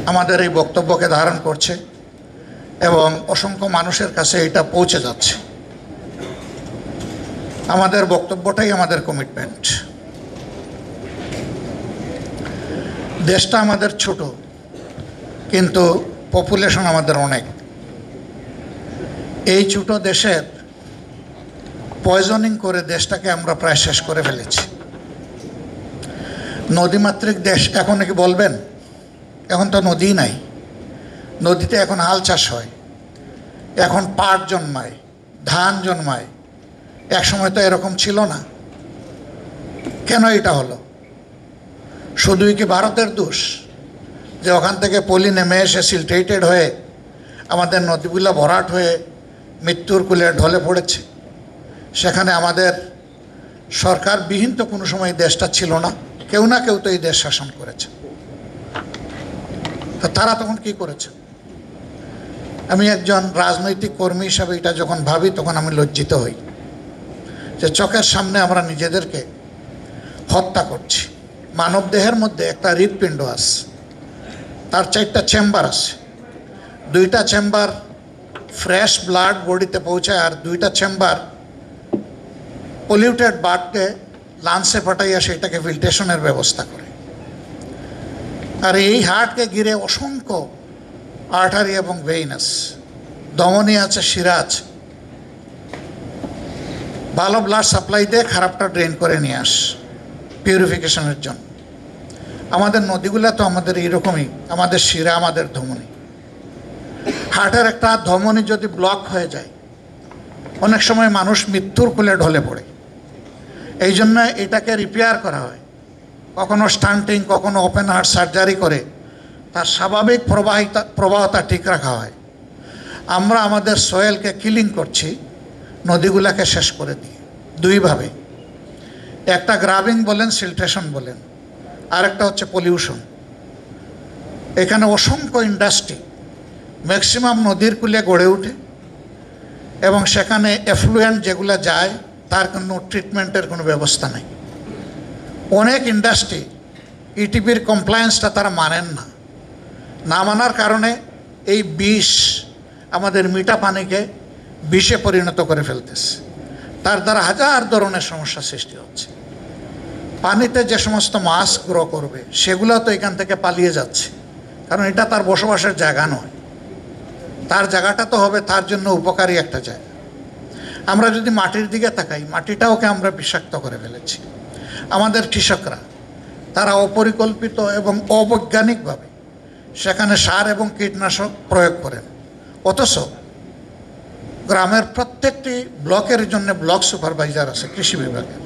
আমাদের এই বক্তব্যকে ধারণ করছে এবং অসংখ্য মানুষের কাছে এটা পৌঁছে যাচ্ছে। আমাদের বক্তব্যটাই আমাদের কমিটমেন্ট। দেশটা আমাদের ছোট, কিন্তু পপুলেশন আমাদের অনেক। এই ছোট দেশের পয়জনিং করে দেশটাকে আমরা প্রায় শেষ করে ফেলেছি। নদীমাতৃক দেশ এখন কি বলবেন? এখন তো নদী নাই। নদীতে এখন হাল চাষ হয়, এখন পাট জন্মায়, ধান জন্মায়। একসময় তো এরকম ছিল না। কেন এটা হলো? শুধুই কি ভারতের দোষ যে ওখান থেকে পলি নেমে এসে সিলটেটেড হয়ে আমাদের নদীগুলো ভরাট হয়ে মৃত্যুর কূলে ঢলে পড়েছে? সেখানে আমাদের সরকারবিহীন তো কোনো সময় দেশটা ছিল না। কেউ না কেউ তো এই দেশ শাসন করেছে। তো তারা তখন কি করেছে? আমি একজন রাজনৈতিক কর্মী হিসাবে এটা যখন ভাবি তখন আমি লজ্জিত হই যে চোখের সামনে আমরা নিজেদেরকে হত্যা করছি। মানব দেহের মধ্যে একটা হৃৎপিণ্ড আছে, তার 4টা চেম্বার আছে। 2টা চেম্বার ফ্রেশ ব্লাড বডিতে পৌঁছায়, আর 2টা চেম্বার পলিউটেড ব্লাডকে লাঞ্চে পাঠাইয়া সেটাকে ফিল্ট্রেশনের ব্যবস্থা করে। আর এই হার্টকে ঘিরে অসংখ্য আর্টারি এবং ভেইন আছে, ধমনী আছে, শিরা আছে। ভালো ব্লাড সাপ্লাই দিয়ে খারাপটা ড্রেন করে নিয়ে আস পিউরিফিকেশনের জন্য। আমাদের নদীগুলো তো আমাদের এইরকমই, আমাদের শিরা, আমাদের ধমনী। হার্টের একটা ধমনী যদি ব্লক হয়ে যায় অনেক সময় মানুষ মৃত্যুর কোলে ঢলে পড়ে। এই জন্য এটাকে রিপেয়ার করা হয়, কখনো স্টান্টিং, কখনো ওপেন হার্ট সার্জারি করে তার স্বাভাবিক প্রবাহতা ঠিক রাখা হয়। আমরা আমাদের সয়েলকে কিলিং করছি, নদীগুলাকে শেষ করে দিই দুইভাবে। একটা গ্রাবিং বলেন, সিলট্রেশন বলেন, আরেকটা হচ্ছে পলিউশন। এখানে অসংখ্য ইন্ডাস্ট্রি ম্যাক্সিমাম নদীর কূলে গড়ে ওঠে এবং সেখানে এফ্লুয়েন্ট যেগুলো যায় তার কোনো ট্রিটমেন্টের কোনো ব্যবস্থা নেই। অনেক ইন্ডাস্ট্রি ইটিপির কমপ্লায়েন্সটা তারা মানেন না। না মানার কারণে এই বিষ আমাদের মিঠা পানিকে বিষে পরিণত করে ফেলতেছে। তার দ্বারা হাজার ধরনের সমস্যা সৃষ্টি হচ্ছে। পানিতে যে সমস্ত মাছ গ্রো করবে সেগুলো তো এখান থেকে পালিয়ে যাচ্ছে, কারণ এটা তার বসবাসের জায়গা নয়। তার জায়গাটা তো হবে তার জন্য উপকারী একটা জায়গা। আমরা যদি মাটির দিকে তাকাই, মাটিটাওকে আমরা বিষাক্ত করে ফেলেছি। আমাদের কৃষকরা তারা অপরিকল্পিত এবং অবৈজ্ঞানিকভাবে সেখানে সার এবং কীটনাশক প্রয়োগ করেন। অথচ গ্রামের প্রত্যেকটি ব্লকের জন্য ব্লক সুপারভাইজার আছে কৃষি বিভাগের।